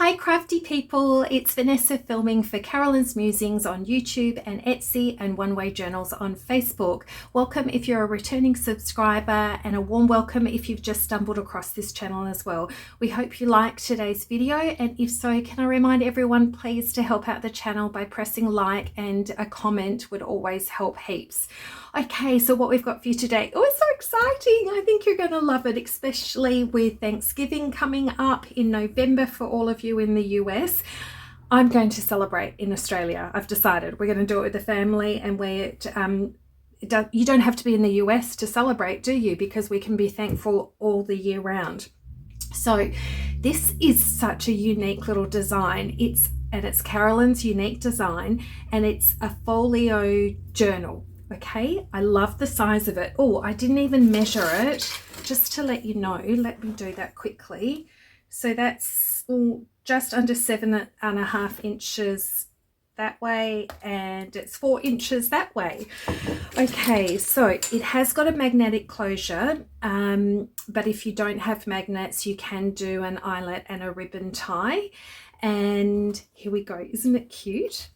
Hi crafty people, it's Vanessa filming for Carolyn's Musings on YouTube and Etsy and One Way Journals on Facebook. Welcome if you're a returning subscriber, and a warm welcome if you've just stumbled across this channel as well. We hope you liked today's video, and if so, can I remind everyone please to help out the channel by pressing like, and a comment would always help heaps. Okay, so what we've got for you today, oh, it's so exciting. I think you're going to love it, especially with Thanksgiving coming up in November for all of you in the US. I'm going to celebrate in Australia. I've decided we're going to do it with the family, and you don't have to be in the US to celebrate, do you? Because we can be thankful all the year round. So this is such a unique little design. It's Carolyn's unique design, and it's a folio journal. Okay, I love the size of it. Oh, I didn't even measure it, just to let you know. Let me do that quickly. So that's just under 7.5 inches that way, and it's 4 inches that way. Okay, so it has got a magnetic closure, but if you don't have magnets, you can do an eyelet and a ribbon tie. And here we go. Isn't it cute?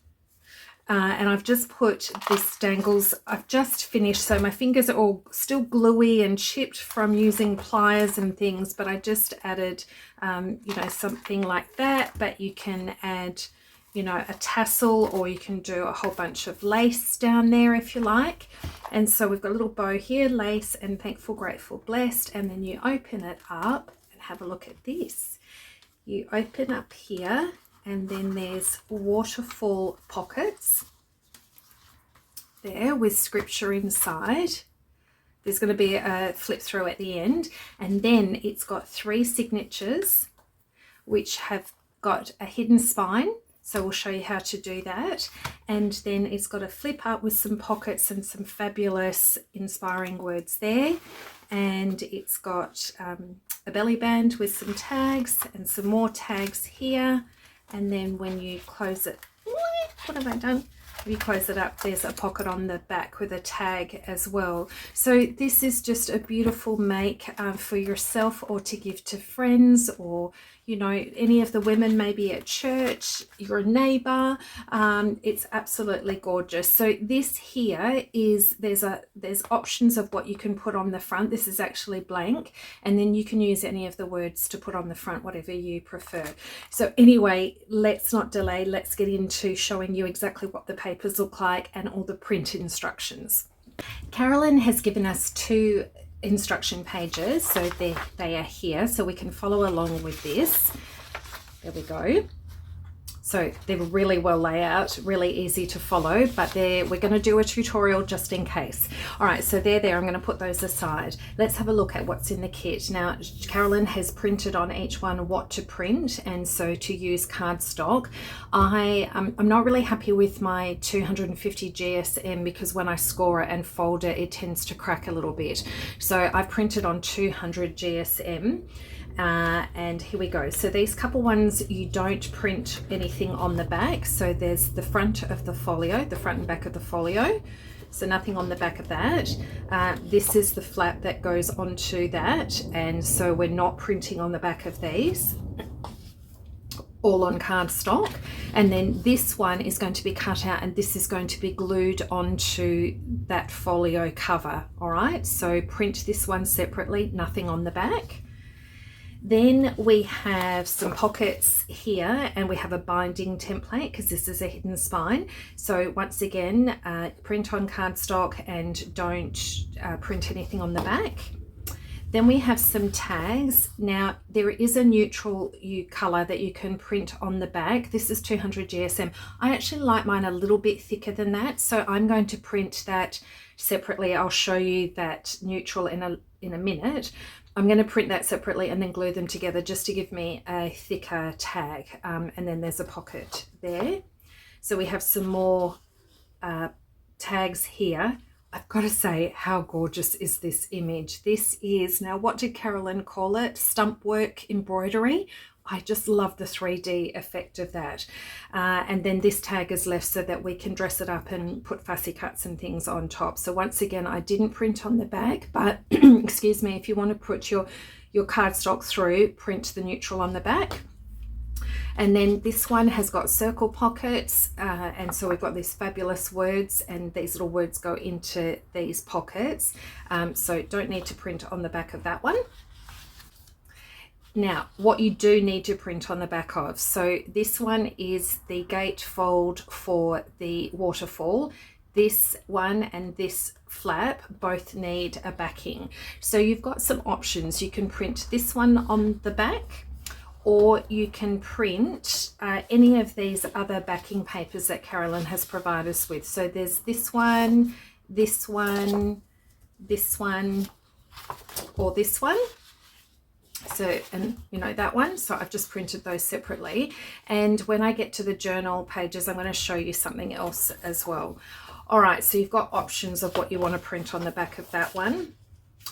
And I've just put this dangles, I've just finished, so my fingers are all still gluey and chipped from using pliers and things, but I just added, something like that. But you can add, a tassel, or you can do a whole bunch of lace down there if you like. And so we've got a little bow here, lace and thankful, grateful, blessed, and then you open it up and have a look at this. You open up here, and then there's waterfall pockets there with scripture inside. There's going to be a flip through at the end, and then it's got 3 signatures which have got a hidden spine, so we'll show you how to do that. And then it's got a flip up with some pockets and some fabulous inspiring words there. And it's got a belly band with some tags and some more tags here. And then when you close it, what have I done? If you close it up, there's a pocket on the back with a tag as well. So this is just a beautiful make for yourself, or to give to friends, or any of the women maybe at church, your neighbor. It's absolutely gorgeous. So this here is, there's options of what you can put on the front. This is actually blank, and then you can use any of the words to put on the front, whatever you prefer. So anyway, let's not delay, let's get into showing you exactly what the papers look like and all the print instructions. Carolyn has given us 2 instruction pages, so they are here, so we can follow along with this. There we go. So they're really well laid out, really easy to follow, but we're going to do a tutorial just in case. All right, so they're there. I'm going to put those aside. Let's have a look at what's in the kit. Now, Carolyn has printed on each one what to print, and so to use cardstock. I'm not really happy with my 250 GSM, because when I score it and fold it, it tends to crack a little bit. So I printed on 200 GSM. And here we go. So these couple ones, you don't print anything on the back. So there's the front of the folio, the front and back of the folio. So nothing on the back of that. This is the flap that goes onto that. And so we're not printing on the back of these, all on cardstock. And then this one is going to be cut out, and this is going to be glued onto that folio cover. All right, so print this one separately, nothing on the back. Then we have some pockets here, and we have a binding template, because this is a hidden spine. So once again, print on cardstock and don't print anything on the back. Then we have some tags. Now there is a neutral color that you can print on the back. This is 200 GSM. I actually like mine a little bit thicker than that, so I'm going to print that separately. I'll show you that neutral in a minute. I'm going to print that separately and then glue them together just to give me a thicker tag. And then there's a pocket there. So we have some more tags here. I've got to say, how gorgeous is this image? This is, now what did Carolyn call it? Stump work embroidery. I just love the 3D effect of that. And then this tag is left so that we can dress it up and put fussy cuts and things on top. So once again, I didn't print on the back, but excuse me, if you want to put your cardstock through, print the neutral on the back. And then this one has got circle pockets, and so we've got these fabulous words, and these little words go into these pockets, so don't need to print on the back of that one. Now, what you do need to print on the back of, so this one is the gatefold for the waterfall. This one and this flap both need a backing. So you've got some options. You can print this one on the back, or you can print any of these other backing papers that Carolyn has provided us with. So there's this one, this one, this one, or this one. So, and you know, that one, so I've just printed those separately. And when I get to the journal pages, I'm going to show you something else as well. All right, so you've got options of what you want to print on the back of that one.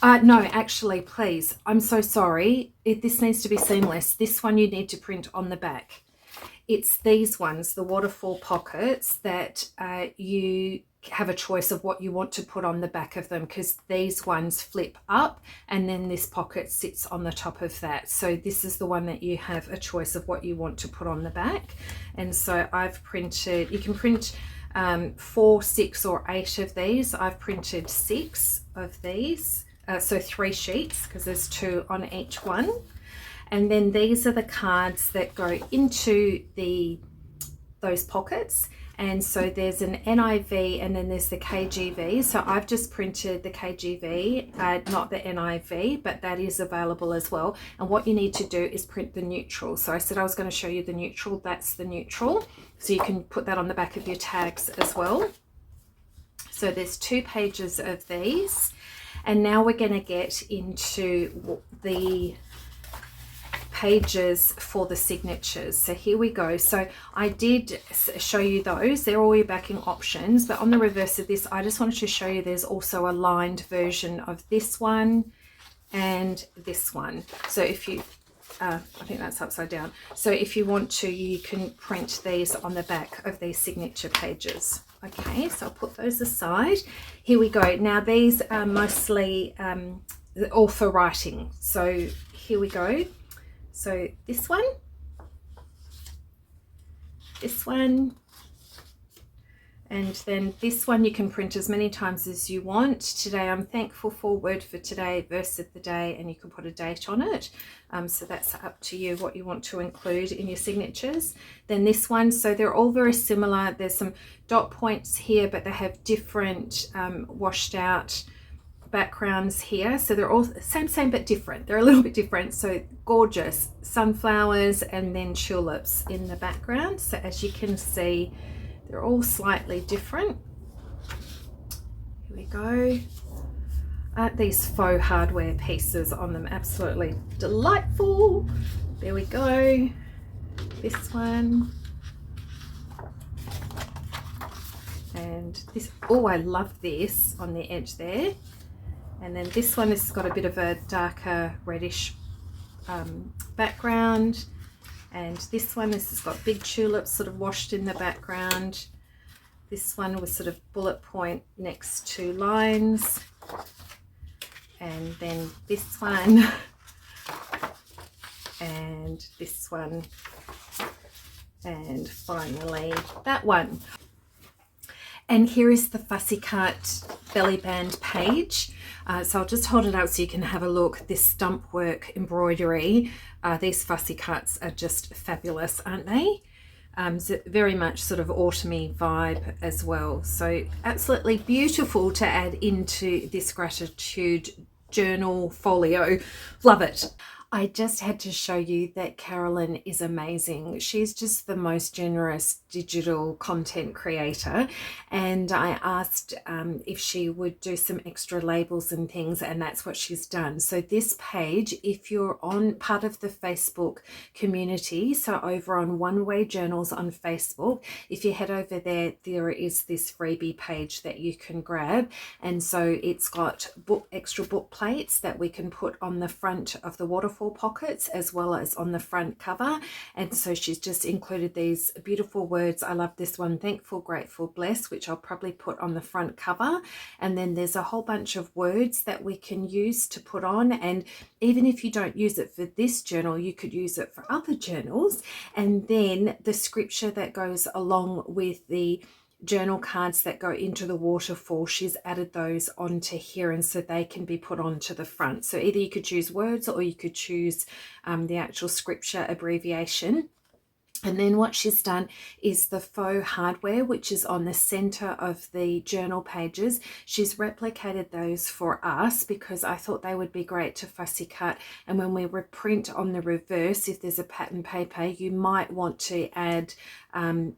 No, actually, please, I'm so sorry. This needs to be seamless. This one you need to print on the back. It's these ones, the waterfall pockets, that you have a choice of what you want to put on the back of them, because these ones flip up and then this pocket sits on the top of that. So this is the one that you have a choice of what you want to put on the back. And so I've printed, you can print 4, 6 or 8 of these. I've printed 6 of these, so 3 sheets, because there's 2 on each one. And then these are the cards that go into those pockets. And so there's an NIV and then there's the KGV. So I've just printed the KGV, not the NIV, but that is available as well. And what you need to do is print the neutral. So I said I was going to show you the neutral. That's the neutral. So you can put that on the back of your tags as well. So there's 2 pages of these. And now we're going to get into the pages for the signatures. So here we go. So I did show you those. They're all your backing options, but on the reverse of this, I just wanted to show you there's also a lined version of this one and this one. So if you I think that's upside down. So if you want to, you can print these on the back of these signature pages. Okay, so I'll put those aside. Here we go. Now these are mostly all for writing. So here we go. So this one, and then this one you can print as many times as you want. Today I'm thankful for, word for today, verse of the day, and you can put a date on it. So that's up to you what you want to include in your signatures. Then this one, so they're all very similar. There's some dot points here, but they have different washed out backgrounds here, so they're all same but different. They're a little bit different. So gorgeous sunflowers and then tulips in the background. So as you can see, they're all slightly different. Here we go. These faux hardware pieces on them, absolutely delightful. There we go. This one. And this, oh, I love this on the edge there. And then this one has got a bit of a darker reddish background. And this one, this has got big tulips sort of washed in the background. This one was sort of bullet point next to lines. And then this one. And this one. And finally that one. And here is the fussy cut belly band page. So I'll just hold it out so you can have a look. This stump work embroidery, these fussy cuts are just fabulous, aren't they? So very much sort of autumny vibe as well. So absolutely beautiful to add into this Gratitude Journal folio. Love it. I just had to show you that Carolyn is amazing. She's just the most generous digital content creator, and I asked if she would do some extra labels and things, and that's what she's done. So this page, if you're on part of the Facebook community, so over on One Way Journals on Facebook, if you head over there, there is this freebie page that you can grab, and so it's got extra book plates that we can put on the front of the waterfall waterfall pockets as well as on the front cover. And so she's just included these beautiful words. I love this one, thankful, grateful, blessed, which I'll probably put on the front cover. And then there's a whole bunch of words that we can use to put on, and even if you don't use it for this journal, you could use it for other journals. And then the scripture that goes along with the journal cards that go into the waterfall, she's added those onto here, and so they can be put onto the front. So either you could choose words or you could choose the actual scripture abbreviation. And then what she's done is the faux hardware, which is on the center of the journal pages. She's replicated those for us because I thought they would be great to fussy cut. And when we reprint on the reverse, if there's a pattern paper, you might want to add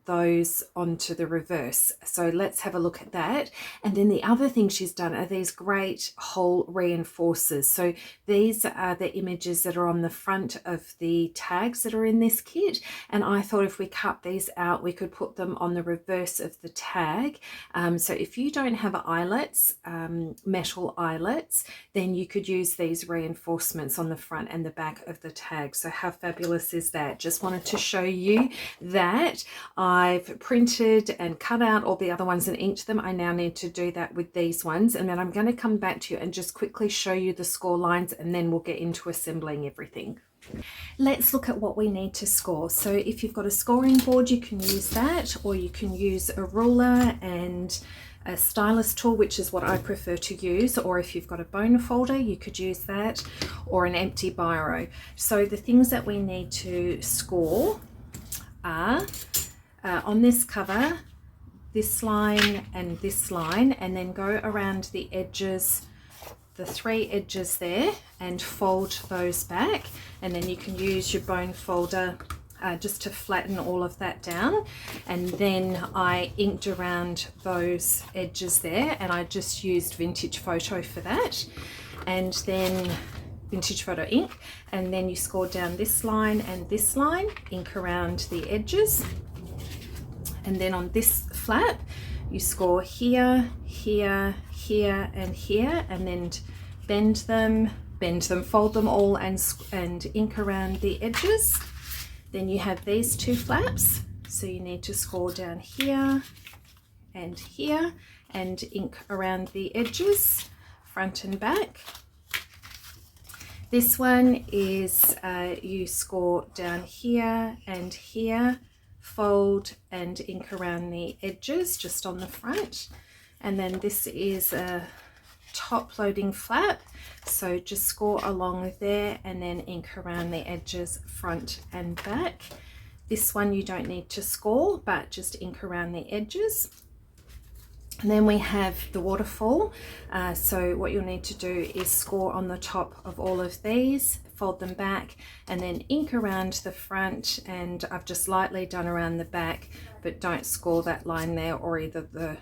those onto the reverse. So let's have a look at that. And then the other thing she's done are these great whole reinforcers. So these are the images that are on the front of the tags that are in this kit. And I thought if we cut these out, we could put them on the reverse of the tag. So if you don't have eyelets, metal eyelets, then you could use these reinforcements on the front and the back of the tag. So how fabulous is that? Just wanted to show you that. I've printed and cut out all the other ones and inked them. I now need to do that with these ones, and then I'm going to come back to you and just quickly show you the score lines, and then we'll get into assembling everything. Let's look at what we need to score. So if you've got a scoring board, you can use that, or you can use a ruler and a stylus tool, which is what I prefer to use, or if you've got a bone folder, you could use that, or an empty biro. So the things that we need to score are on this cover, this line and this line, and then go around the edges, the 3 edges there, and fold those back. And then you can use your bone folder just to flatten all of that down. And then I inked around those edges there, and I just used Vintage Photo for that, and then Vintage Photo ink. And then you score down this line and this line, ink around the edges. And then on this flap, you score here, here, here, and here, and then bend them, fold them all, and ink around the edges. Then you have these 2 flaps, so you need to score down here and here, and ink around the edges, front and back. This one is you score down here and here, fold and ink around the edges just on the front. And then this is a top loading flap, so just score along there and then ink around the edges, front and back. This one you don't need to score, but just ink around the edges. And then we have the waterfall. So what you'll need to do is score on the top of all of these, fold them back, and then ink around the front. And I've just lightly done around the back, but don't score that line there, or either the,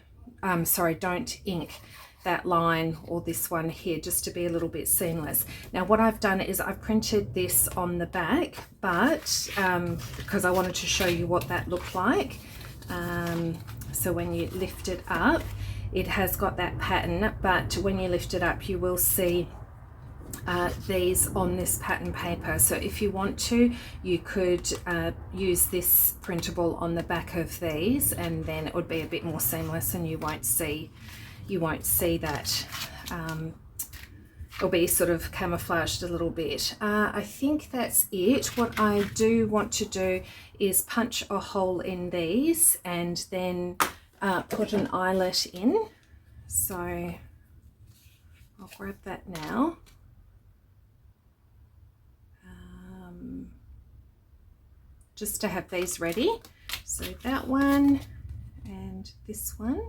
don't ink that line or this one here, just to be a little bit seamless. Now what I've done is I've printed this on the back, but because I wanted to show you what that looked like. So when you lift it up, it has got that pattern, but when you lift it up, you will see these on this pattern paper. So if you want to, you could use this printable on the back of these, and then it would be a bit more seamless, and you won't see that. It'll be sort of camouflaged a little bit. I think that's it. What I do want to do is punch a hole in these and then put an eyelet in. So I'll grab that now. Just to have these ready. So that one and this one.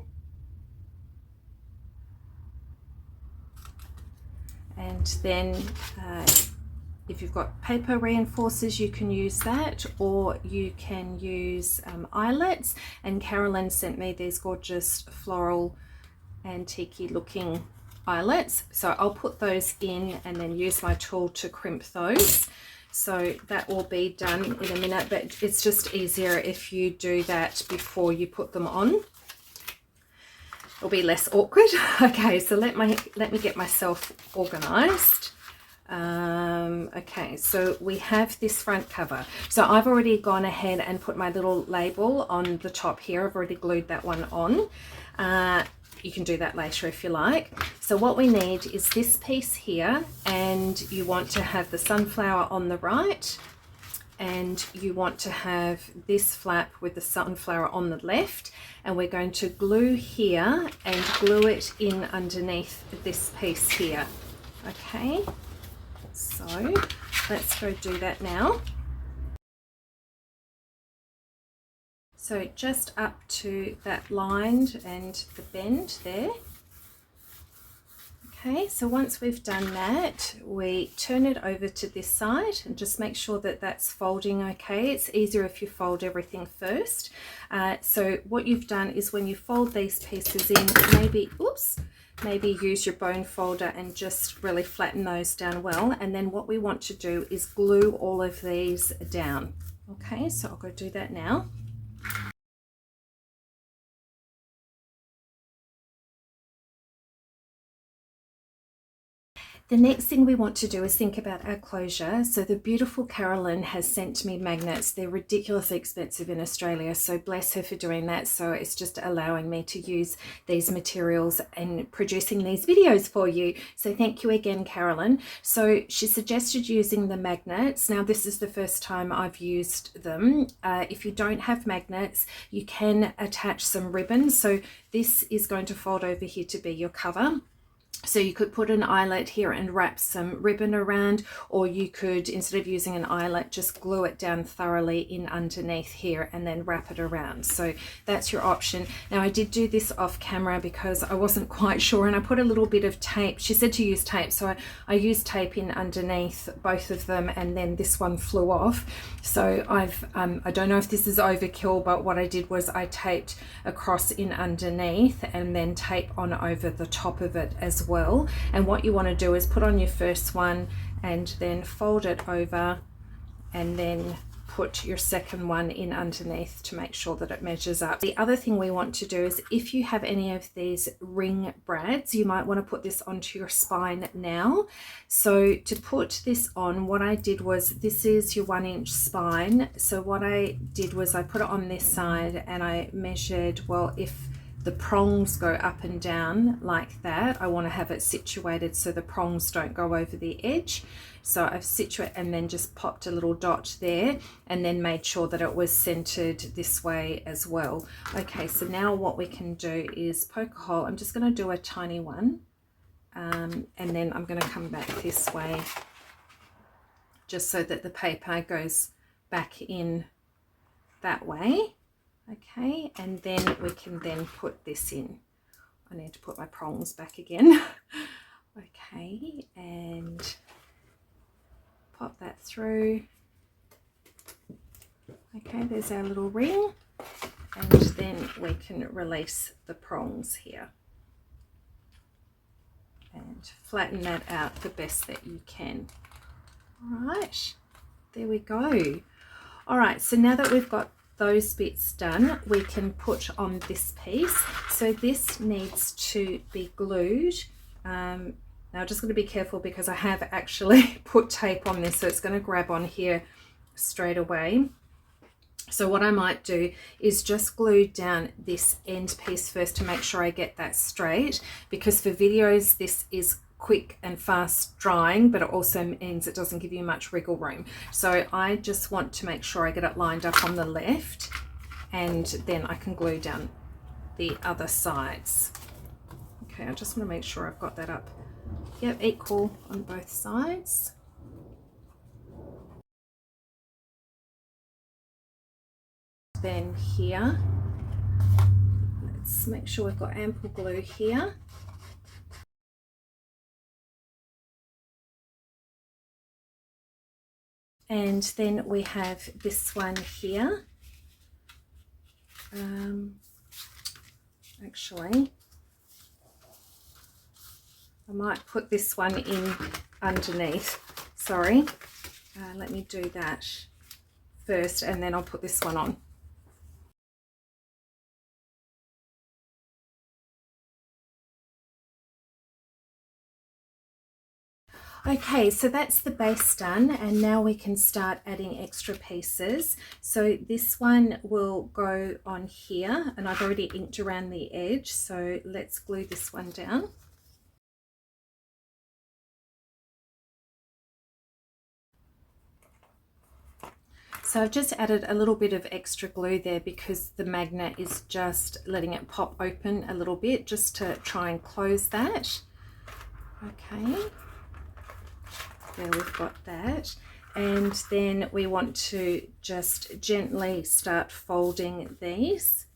And then if you've got paper reinforcers, you can use that, or you can use eyelets. And Carolyn sent me these gorgeous floral antique looking eyelets, so I'll put those in and then use my tool to crimp those. So that will be done in a minute, but it's just easier if you do that before you put them on. It'll be less awkward. Okay, so let me get myself organized. Okay, so we have this front cover. So I've already gone ahead and put my little label on the top here. I've already glued that one on. You can do that later if you like. So what we need is this piece here, and you want to have the sunflower on the right, and you want to have this flap with the sunflower on the left, and we're going to glue here and glue it in underneath this piece here. Okay, so let's go do that now. So just up to that line and the bend there. Okay, so once we've done that, we turn it over to this side and just make sure that that's folding okay. It's easier if you fold everything first. So what you've done is when you fold these pieces in, maybe use your bone folder and just really flatten those down well. And then what we want to do is glue all of these down. Okay, so I'll go do that now. The next thing we want to do is think about our closure. So the beautiful Carolyn has sent me magnets. They're ridiculously expensive in Australia, so bless her for doing that. So it's just allowing me to use these materials and producing these videos for you. So thank you again, Carolyn. So she suggested using the magnets. Now this is the first time I've used them. If you don't have magnets, you can attach some ribbon. So this is going to fold over here to be your cover. So you could put an eyelet here and wrap some ribbon around, or you could, instead of using an eyelet, just glue it down thoroughly in underneath here and then wrap it around. So that's your option. Now I did do this off camera because I wasn't quite sure, and I put a little bit of tape. She said to use tape, so I used tape in underneath both of them, and then this one flew off. So I don't know if this is overkill, but what I did was I taped across in underneath and then tape on over the top of it as well. And what you want to do is put on your first one and then fold it over, and then put your second one in underneath to make sure that it measures up. The other thing we want to do is, if you have any of these ring brads, you might want to put this onto your spine now. So to put this on, what I did was, this is your 1-inch spine. So what I did was I put it on this side and I measured, well, if the prongs go up and down like that, I want to have it situated so the prongs don't go over the edge. So I've situated and then just popped a little dot there, and then made sure that it was centered this way as well. Okay, so now what we can do is poke a hole. I'm just going to do a tiny one, and then I'm going to come back this way just so that the paper goes back in that way. Okay, and then we can then put this in. I need to put my prongs back again. Okay, and pop that through. Okay, there's our little ring, and then we can release the prongs here and flatten that out the best that you can. All right, there we go. All right, so now that we've got those bits done, we can put on this piece. So this needs to be glued. Now I'm just going to be careful because I have actually put tape on this, so it's going to grab on here straight away. So what I might do is just glue down this end piece first to make sure I get that straight, because for videos this is quick and fast drying, but it also means it doesn't give you much wriggle room. So I just want to make sure I get it lined up on the left, and then I can glue down the other sides. Okay, I just want to make sure I've got that up. Yep, equal on both sides. Then here, let's make sure we've got ample glue here. And then we have this one here. Actually, I might put this one in underneath. Sorry, let me do that first, and then I'll put this one on. Okay, so that's the base done, and now we can start adding extra pieces. So this one will go on here, and I've already inked around the edge, so let's glue this one down. So I've just added a little bit of extra glue there because the magnet is just letting it pop open a little bit, just to try and close that. Okay, there we've got that. And then we want to just gently start folding these.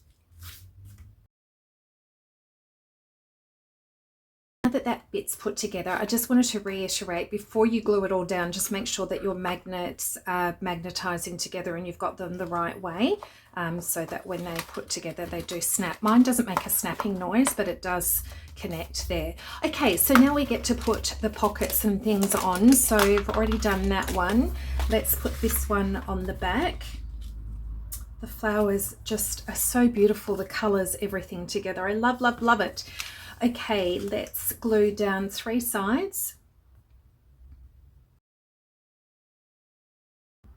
Now that that bit's put together, I just wanted to reiterate, before you glue it all down, just make sure that your magnets are magnetizing together and you've got them the right way, so that when they put together they do snap. Mine doesn't make a snapping noise, but it does connect there. Okay, so now we get to put the pockets and things on. So we've already done that one. Let's put this one on the back. The flowers just are so beautiful, the colors, everything together. I love, love, love it. Okay, let's glue down 3 sides.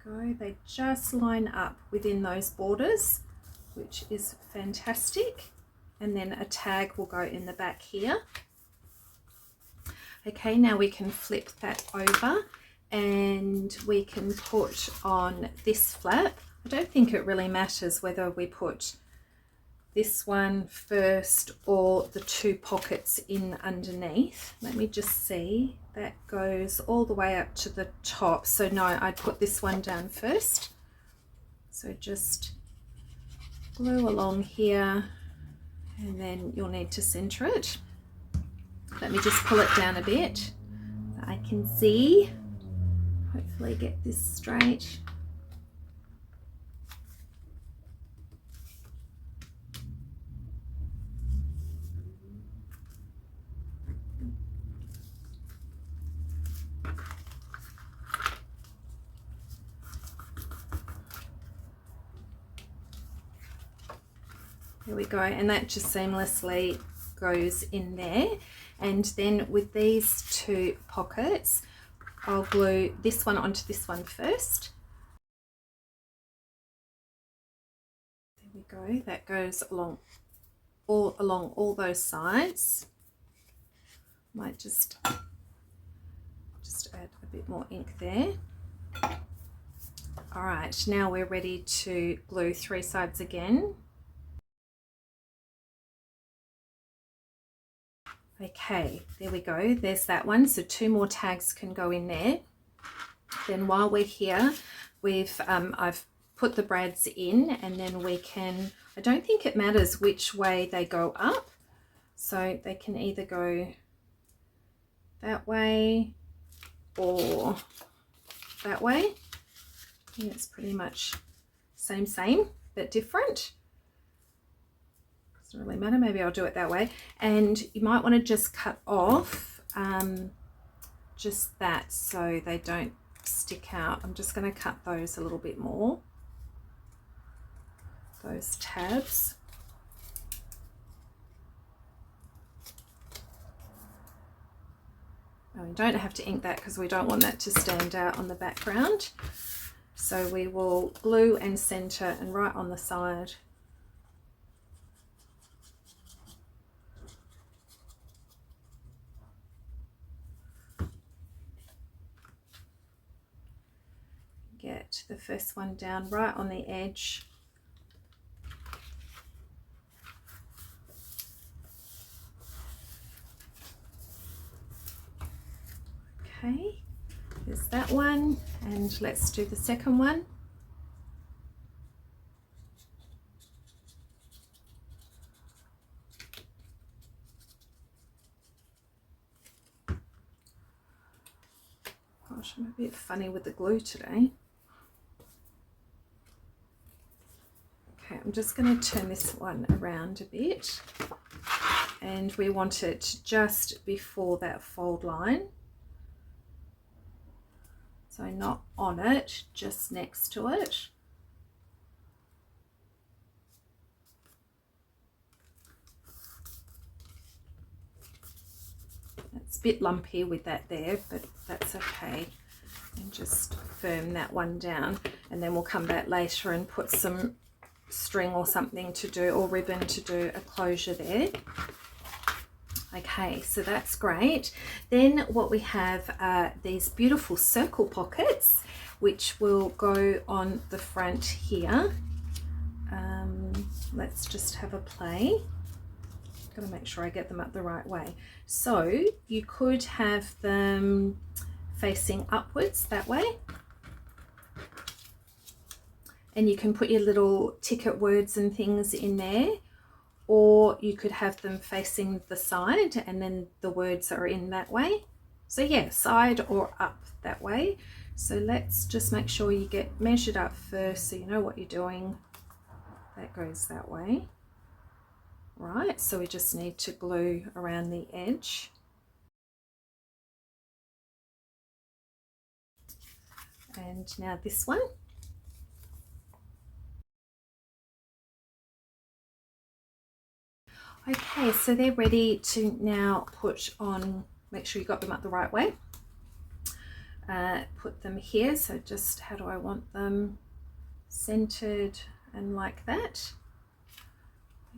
Go, they just line up within those borders, which is fantastic. And then a tag will go in the back here. Okay, now we can flip that over and we can put on this flap. I don't think it really matters whether we put this one first or the 2 pockets in underneath. Let me just see, that goes all the way up to the top. So no, I'd put this one down first. So just glue along here and then you'll need to center it. Let me just pull it down a bit so I can see, hopefully get this straight. There we go, and that just seamlessly goes in there. And then with these 2 pockets, I'll glue this one onto this one first. There we go, that goes along all those sides. Might just add a bit more ink there. All right, now we're ready to glue 3 sides again. Okay, there we go, there's that one. So 2 more tags can go in there. Then while we're here, I've put the brads in, and then we can, I don't think it matters which way they go up, so they can either go that way or that way. I think it's pretty much same but different. Doesn't really matter, maybe I'll do it that way. And you might want to just cut off just that so they don't stick out. I'm just going to cut those a little bit more, those tabs. Oh, we don't have to ink that because we don't want that to stand out on the background. So we will glue and center and right on the side. Get the first one down right on the edge. Okay, there's that one, and let's do the second one. Gosh, I'm a bit funny with the glue today. Okay, I'm just going to turn this one around a bit, and we want it just before that fold line. So not on it, just next to it. That's It's a bit lumpy with that there, but that's okay. And just firm that one down, and then we'll come back later and put some string or something to do, or ribbon to do a closure there. Okay, so that's great. Then what we have are these beautiful circle pockets, which will go on the front here. Let's just have a play. Got to make sure I get them up the right way. So you could have them facing upwards that way, and you can put your little ticket words and things in there, or you could have them facing the side and then the words are in that way. So yeah, side or up that way. So let's just make sure you get measured up first so you know what you're doing. That goes that way. Right, so we just need to glue around the edge. And now this one. Okay, so they're ready to now put on, make sure you got them up the right way. Put them here, so just how do I want them centered and like that.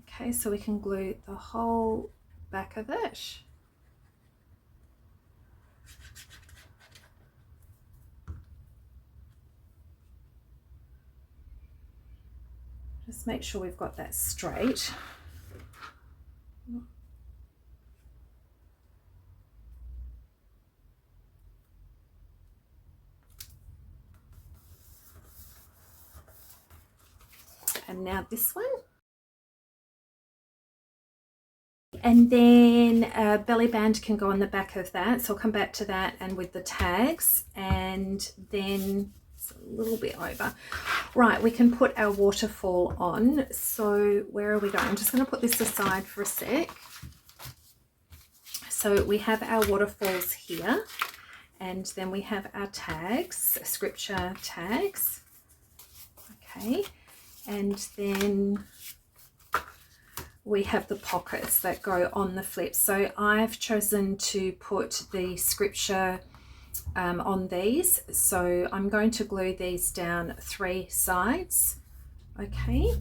Okay, so we can glue the whole back of it. Just make sure we've got that straight. And now this one. And then a belly band can go on the back of that, so I'll come back to that, and with the tags, and then it's a little bit over. Right, we can put our waterfall on. So where are we going? I'm just going to put this aside for a sec. So we have our waterfalls here, and then we have our tags, scripture tags. Okay, and then we have the pockets that go on the flip. So I've chosen to put the scripture on these. So I'm going to glue these down 3 sides. Okay.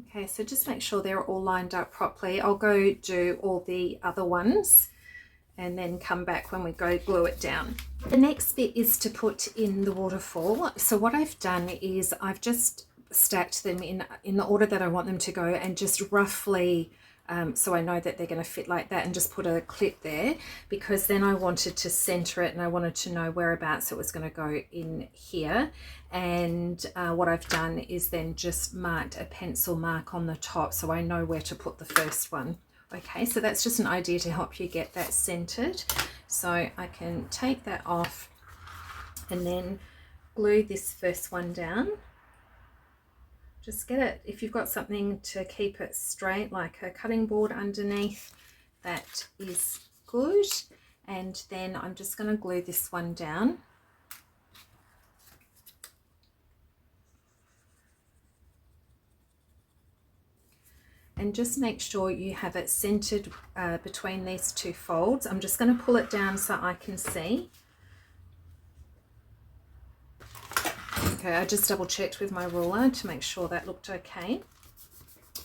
Okay, so just make sure they're all lined up properly. I'll go do all the other ones and then come back when we go glue it down. The next bit is to put in the waterfall. So what I've done is I've just stacked them in the order that I want them to go, and just roughly so I know that they're going to fit like that, and just put a clip there, because then I wanted to center it and I wanted to know whereabouts it was going to go in here. And what I've done is then just marked a pencil mark on the top so I know where to put the first one. Okay, so that's just an idea to help you get that centered. So I can take that off and then glue this first one down. Just get it, if you've got something to keep it straight, like a cutting board underneath, that is good. And then I'm just going to glue this one down. And just make sure you have it centered between these 2 folds. I'm just going to pull it down so I can see. Okay, I just double checked with my ruler to make sure that looked okay.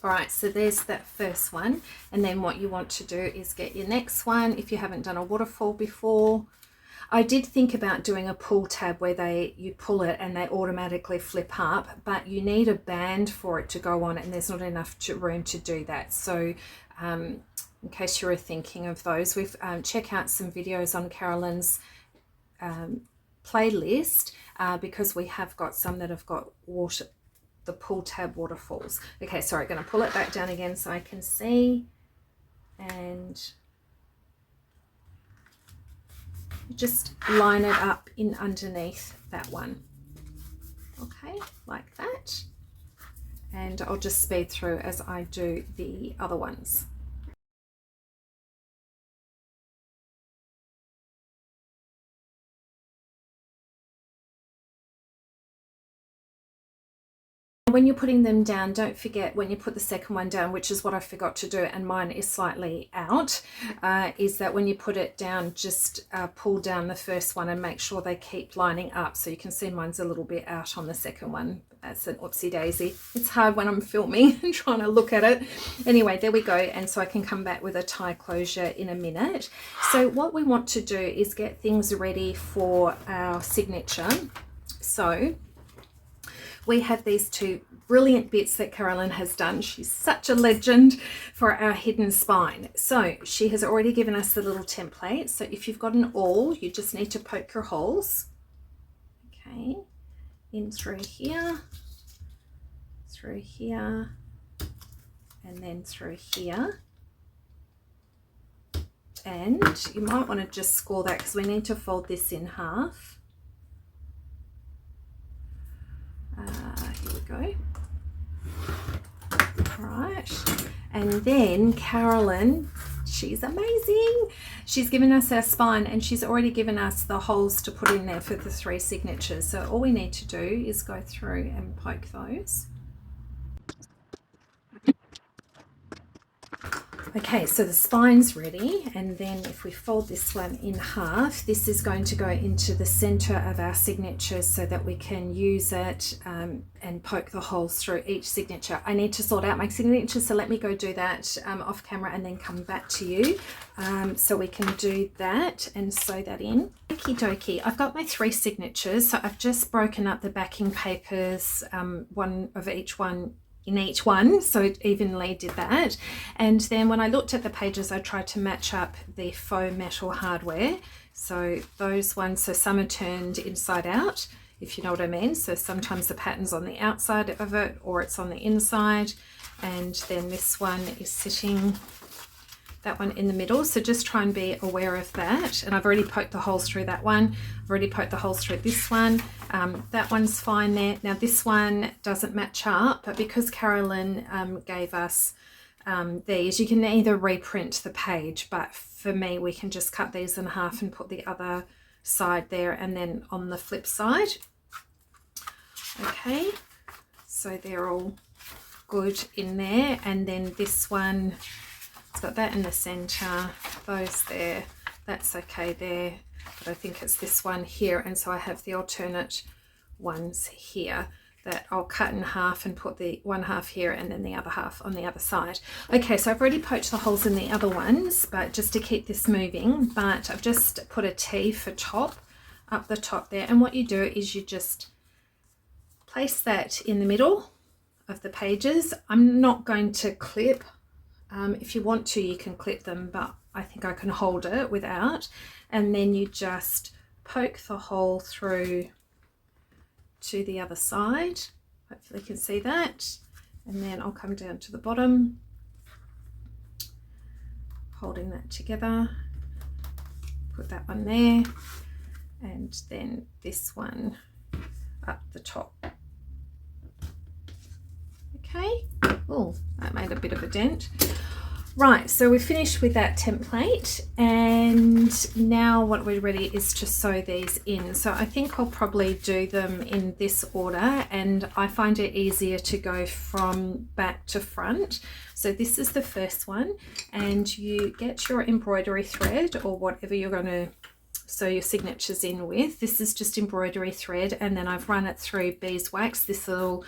All right, so there's that first one. And then what you want to do is get your next one. If you haven't done a waterfall before, I did think about doing a pull tab where you pull it and they automatically flip up, but you need a band for it to go on, and there's not enough room to do that. So in case you were thinking of those, we've check out some videos on Carolyn's playlist, because we have got some that have got the pull tab waterfalls. Okay, sorry, going to pull it back down again so I can see, and just line it up in underneath that one. Okay, like that. And I'll just speed through as I do the other ones. When you're putting them down, don't forget when you put the second one down, which is what I forgot to do, and mine is slightly out, is that when you put it down, just pull down the first one and make sure they keep lining up. So you can see mine's a little bit out on the second one. That's an oopsie daisy. It's hard when I'm filming and trying to look at it. Anyway, there we go. And so I can come back with a tie closure in a minute. So what we want to do is get things ready for our signature. So we have these two brilliant bits that Carolyn has done. She's such a legend for our hidden spine. So she has already given us the little template. So if you've got an awl, you just need to poke your holes. Okay, in through here, and then through here. And you might want to just score that because we need to fold this in half. Here we go. Right, and then Carolyn, she's amazing. She's given us our spine and she's already given us the holes to put in there for the 3 signatures. So all we need to do is go through and poke those. Okay, so the spine's ready, and then if we fold this one in half, this is going to go into the center of our signature so that we can use it and poke the holes through each signature. I need to sort out my signature, so let me go do that off camera and then come back to you so we can do that and sew that in. Okie dokie, I've got my 3 signatures, so I've just broken up the backing papers, one of each one in each one, so it evenly did that. And then when I looked at the pages, I tried to match up the faux metal hardware. So those ones, so some are turned inside out, if you know what I mean. So sometimes the pattern's on the outside of it or it's on the inside. And then this one is sitting, that one in the middle. So just try and be aware of that. And I've already poked the holes through that one. I've already poked the holes through this one. That one's fine there. Now this one doesn't match up, but because Carolyn gave us these, you can either reprint the page, but for me, we can just cut these in half and put the other side there and then on the flip side. Okay, so they're all good in there. And then this one, it's got that in the center, those there, that's okay there, but I think it's this one here, and so I have the alternate ones here that I'll cut in half and put the one half here and then the other half on the other side. Okay, so I've already poked the holes in the other ones, but just to keep this moving, but I've just put a T for top up the top there, and what you do is you just place that in the middle of the pages. I'm not going to clip. If you want to, you can clip them, but I think I can hold it without. And then you just poke the hole through to the other side. Hopefully you can see that. And then I'll come down to the bottom, holding that together. Put that one there, and then this one up the top. Okay. Oh, that made a bit of a dent. Right, so we're finished with that template, and now what we're ready is to sew these in. So I think I'll probably do them in this order, and I find it easier to go from back to front. So this is the first one, and you get your embroidery thread or whatever you're going to sew your signatures in with. This is just embroidery thread, and then I've run it through beeswax, this little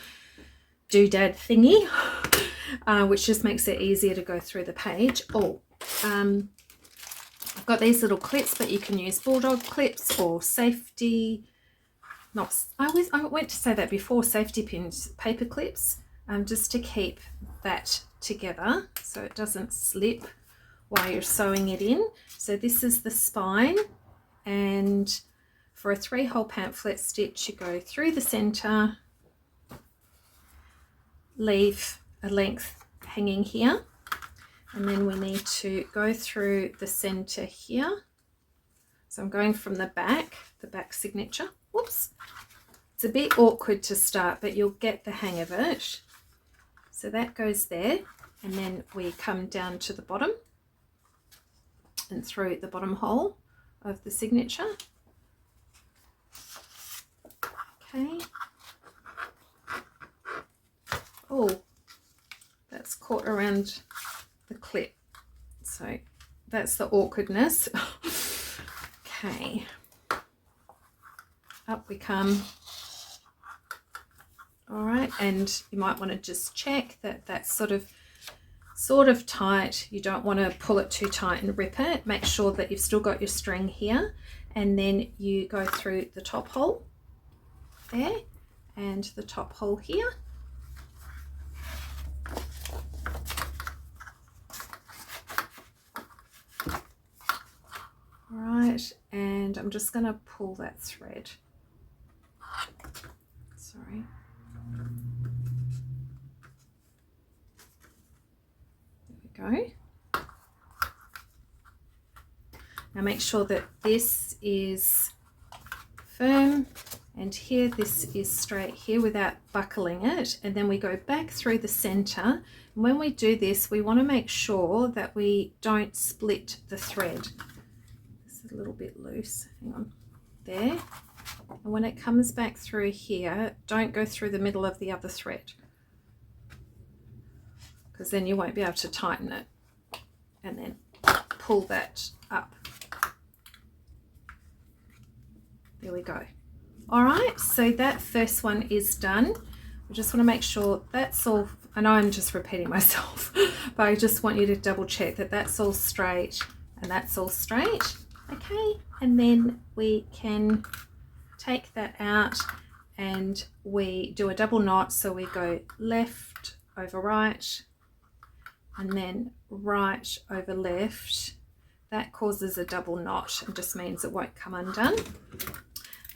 doodad thingy, which just makes it easier to go through the page. I've got these little clips, but you can use bulldog clips or safety, I went to say that before, safety pins, paper clips, just to keep that together so it doesn't slip while you're sewing it in. So this is the spine, and for a 3-hole pamphlet stitch, you go through the center, leave a length hanging here, and then we need to go through the center here. So I'm going from the back signature. Whoops, it's a bit awkward to start, but you'll get the hang of it. So that goes there, and then we come down to the bottom and through the bottom hole of the signature. Okay. caught around the clip. So that's the awkwardness. Okay, up we come. All right, and you might want to just check that that's sort of tight. You don't want to pull it too tight and rip it. Make sure that you've still got your string here, and then you go through the top hole there and the top hole here. All right, and I'm just going to pull that thread. Sorry. There we go. Now make sure that this is firm, and here this is straight here without buckling it, and then we go back through the center. And when we do this, we want to make sure that we don't split the thread. A little bit loose, hang on, there. And when it comes back through here, don't go through the middle of the other thread, because then you won't be able to tighten it, and then pull that up. There we go. All right, so that first one is done. We just want to make sure that's all. I know I'm just repeating myself, but I just want you to double check that that's all straight and that's all straight. Okay, and then we can take that out and we do a double knot. So we go left over right and then right over left. That causes a double knot and just means it won't come undone,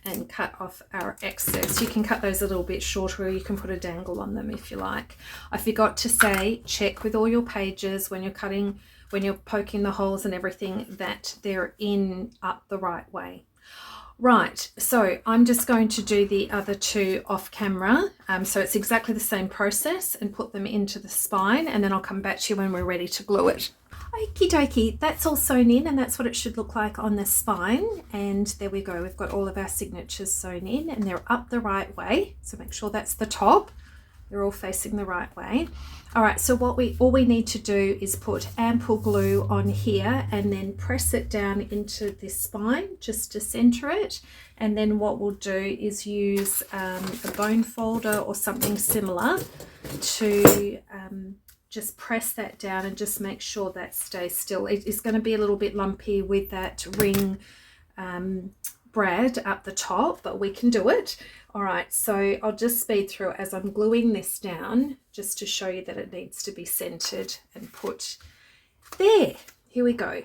and cut off our excess. You can cut those a little bit shorter, or you can put a dangle on them if you like. I forgot to say, check with all your pages when you're cutting, when you're poking the holes and everything, that they're up the right way. Right, so I'm just going to do the other two off camera. So it's exactly the same process, and put them into the spine, and then I'll come back to you when we're ready to glue it. Okie dokie, that's all sewn in, and that's what it should look like on the spine. And there we go, we've got all of our signatures sewn in, and they're up the right way. So make sure that's the top. They're all facing the right way. All right, so all we need to do is put ample glue on here and then press it down into this spine just to center it. And then what we'll do is use a bone folder or something similar to just press that down and just make sure that stays still. It is going to be a little bit lumpy with that ring brad up the top, but we can do it. All right, so I'll just speed through it as I'm gluing this down, just to show you that it needs to be centered and put there. Here we go.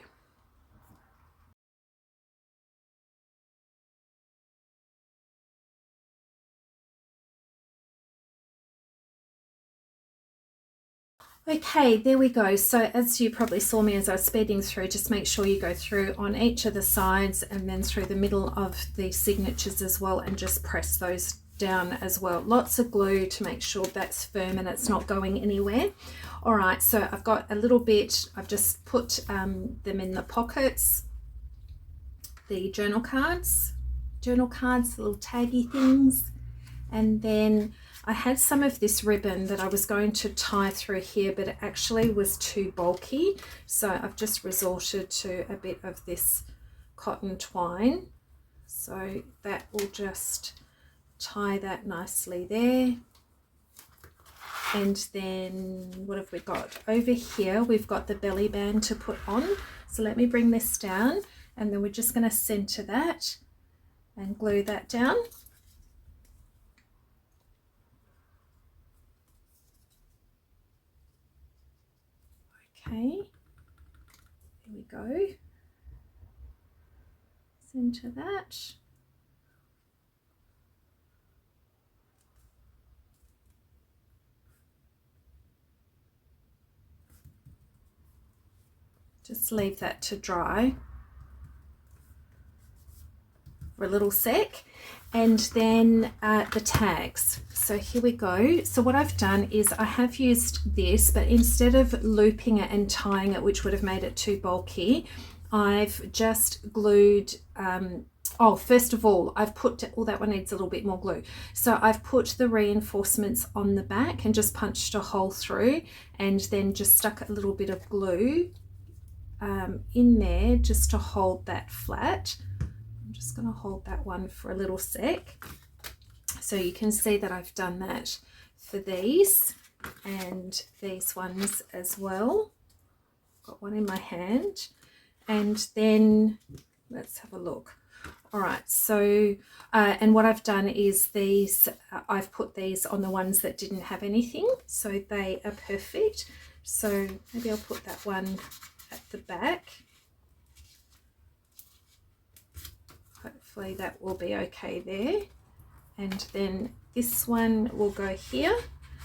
Okay, there we go. So as you probably saw me as I was speeding through, just make sure you go through on each of the sides and then through the middle of the signatures as well, and just press those down as well. Lots of glue to make sure that's firm and it's not going anywhere. All right, so I've got a little bit, I've just put them in the pockets, the journal cards, little taggy things. And then I had some of this ribbon that I was going to tie through here, but it actually was too bulky. So I've just resorted to a bit of this cotton twine. So that will just tie that nicely there. And then what have we got? Over here, we've got the belly band to put on. So let me bring this down, and then we're just going to center that and glue that down. Okay, here we go. Center that. Just leave that to dry for a little sec. And then the tags. So here we go. So what I've done is I have used this, but instead of looping it and tying it, which would have made it too bulky, I've just glued oh, first of all, I've put, oh, that one needs a little bit more glue. So I've put the reinforcements on the back and just punched a hole through, and then just stuck a little bit of glue in there just to hold that flat. I'm just going to hold that one for a little sec. So you can see that I've done that for these and these ones as well. Got one in my hand. And then let's have a look. All right, so and what I've done is these, I've put these on the ones that didn't have anything, so they are perfect. So maybe I'll put that one at the back. Hopefully that will be okay there. And then this one will go here.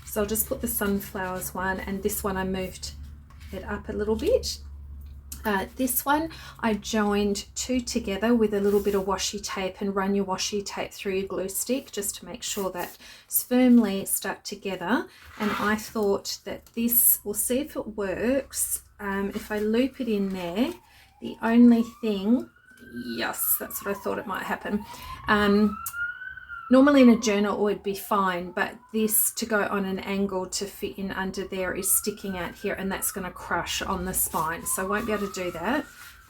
So I'll just put the sunflowers one, and this one I moved it up a little bit. This one I joined two together with a little bit of washi tape, and run your washi tape through your glue stick just to make sure that it's firmly stuck together. And I thought that this, we'll see if it works. If I loop it in there, the only thing, yes, that's what I thought it might happen. Normally in a journal it would be fine, but this, to go on an angle to fit in under there, is sticking out here, and that's going to crush on the spine. So I won't be able to do that.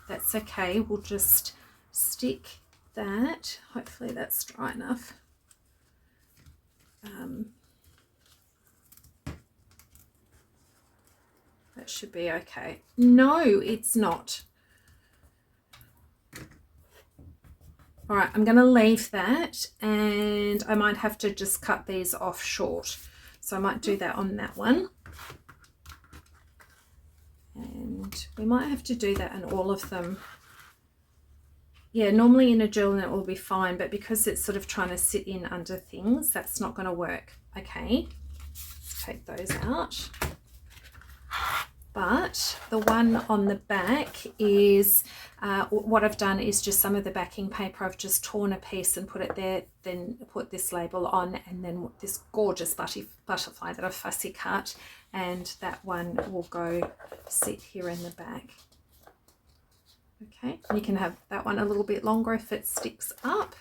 That's okay. We'll just stick that. Hopefully that's dry enough. That should be okay. No, it's not. All right, I'm going to leave that, and I might have to just cut these off short. So I might do that on that one. And we might have to do that on all of them. Yeah, normally in a journal it will be fine, but because it's sort of trying to sit in under things, that's not going to work. Okay, let's take those out. But the one on the back is, what I've done is just some of the backing paper, I've just torn a piece and put it there, then put this label on, and then this gorgeous butterfly that I've fussy cut, and that one will go sit here in the back. Okay, you can have that one a little bit longer if it sticks up.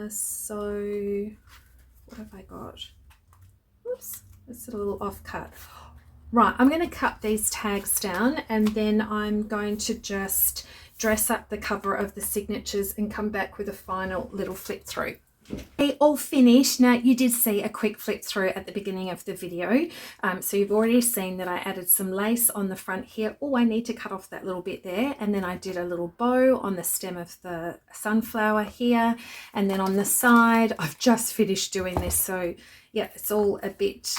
So what have I got? Oops, it's a little off cut. Right, I'm going to cut these tags down, and then I'm going to just dress up the cover of the signatures and come back with a final little flip through. Okay, all finished. Now, you did see a quick flip through at the beginning of the video. So you've already seen that I added some lace on the front here. Oh, I need to cut off that little bit there. And then I did a little bow on the stem of the sunflower here. And then on the side, I've just finished doing this. So yeah, it's all a bit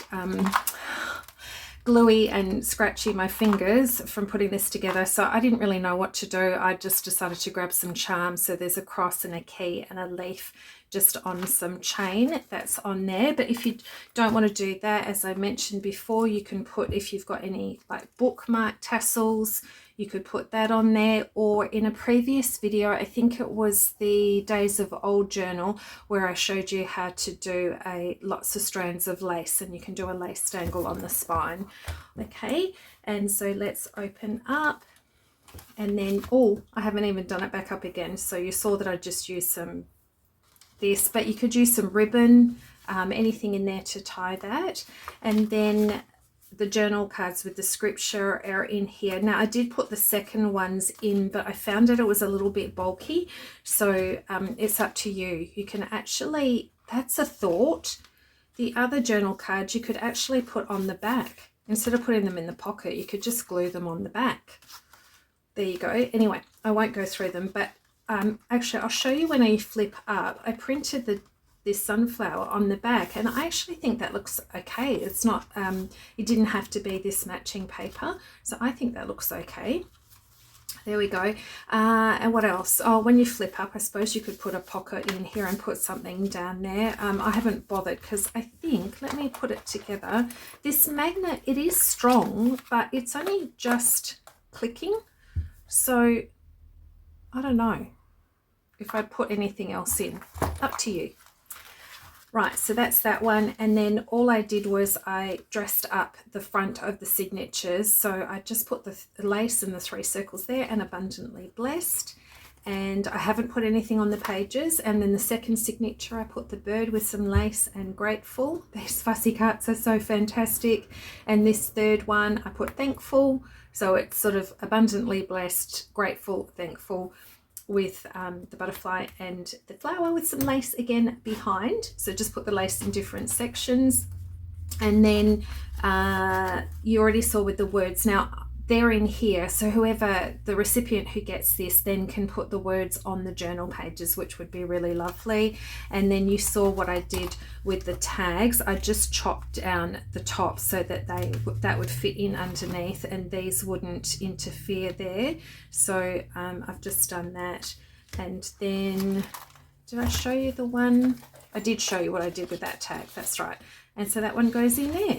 gluey and scratchy, my fingers, from putting this together. So I didn't really know what to do. I just decided to grab some charms. So there's a cross and a key and a leaf just on some chain that's on there. But if you don't want to do that, as I mentioned before, you can put, if you've got any like bookmark tassels, you could put that on there. Or in a previous video, I think it was the Days of Old Journal, where I showed you how to do lots of strands of lace, and you can do a lace dangle on the spine. Okay, and so let's open up, and then, oh, I haven't even done it back up again. So you saw that I just used some this, but you could use some ribbon, anything in there to tie that. And then the journal cards with the scripture are in here. Now I did put the second ones in, but I found that it was a little bit bulky, so it's up to you. You can actually, that's a thought, the other journal cards you could actually put on the back. Instead of putting them in the pocket, you could just glue them on the back. There you go. Anyway, I won't go through them, but actually I'll show you when I flip up. I printed this sunflower on the back, and I actually think that looks okay. It's not, it didn't have to be this matching paper, so I think that looks okay. There we go. And what else? Oh, when you flip up, I suppose you could put a pocket in here and put something down there. I haven't bothered because I think, let me put it together. This magnet, it is strong, but it's only just clicking. So I don't know if I put anything else in. Up to you. Right, so that's that one. And then all I did was I dressed up the front of the signatures. So I just put the lace and the 3 circles there, and abundantly blessed. and I haven't put anything on the pages. And then the second signature, I put the bird with some lace and grateful. These fussy cuts are so fantastic. And this third one, I put thankful. So it's sort of abundantly blessed, grateful, thankful, with the butterfly and the flower with some lace again behind. So just put the lace in different sections. And then you already saw with the words. Now, they're in here, so whoever the recipient who gets this then can put the words on the journal pages, which would be really lovely. And then you saw what I did with the tags. I just chopped down the top so that that would fit in underneath and these wouldn't interfere there. So I've just done that. And then did I show you the one? I did show you what I did with that tag, that's right. And so that one goes in there.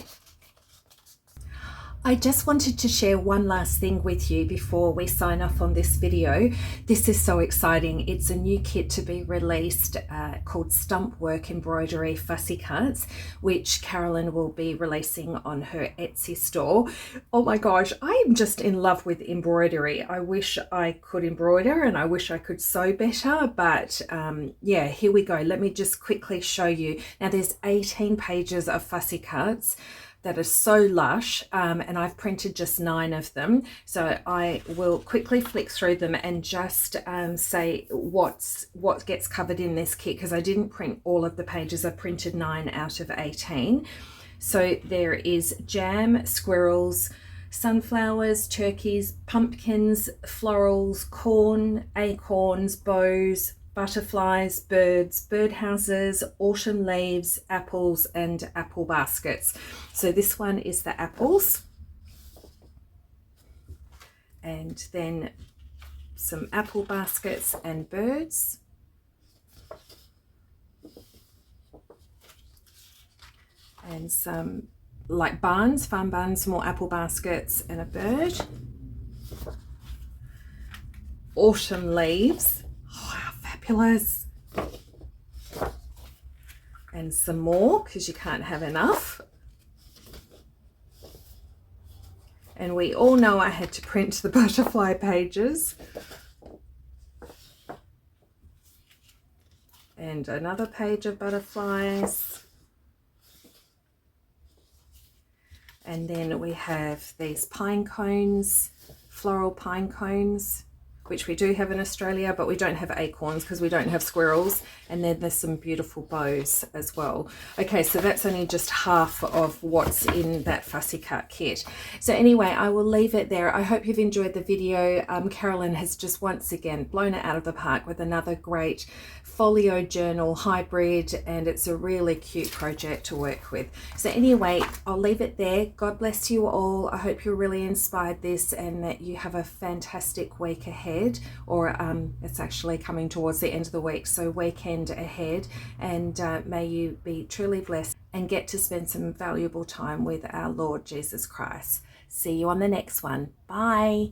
I just wanted to share one last thing with you before we sign off on this video. This is so exciting. It's a new kit to be released called Stump Work Embroidery Fussy Cuts, which Carolyn will be releasing on her Etsy store. Oh my gosh, I am just in love with embroidery. I wish I could embroider and I wish I could sew better, but yeah, here we go. Let me just quickly show you. Now there's 18 pages of fussy cuts that are so lush, and I've printed just 9 of them. So I will quickly flick through them and just say what gets covered in this kit, because I didn't print all of the pages. I printed 9 out of 18. So there is jam, squirrels, sunflowers, turkeys, pumpkins, florals, corn, acorns, bows, butterflies, birds, birdhouses, autumn leaves, apples, and apple baskets. So this one is the apples. And then some apple baskets and birds. And some like barns, farm barns, more apple baskets and a bird. Autumn leaves. Fabulous. And some more, because you can't have enough. And we all know I had to print the butterfly pages. And another page of butterflies. And then we have these pine cones, floral pine cones, which we do have in Australia, but we don't have acorns because we don't have squirrels. And then there's some beautiful bows as well. Okay, so that's only just half of what's in that fussy cut kit. So anyway, I will leave it there. I hope you've enjoyed the video. Carolyn has just once again blown it out of the park with another great folio journal hybrid, and it's a really cute project to work with. So anyway, I'll leave it there. God bless you all. I hope you're really inspired this and that you have a fantastic week ahead, or it's actually coming towards the end of the week, so weekend ahead, and may you be truly blessed and get to spend some valuable time with our Lord Jesus Christ. See you on the next one. Bye.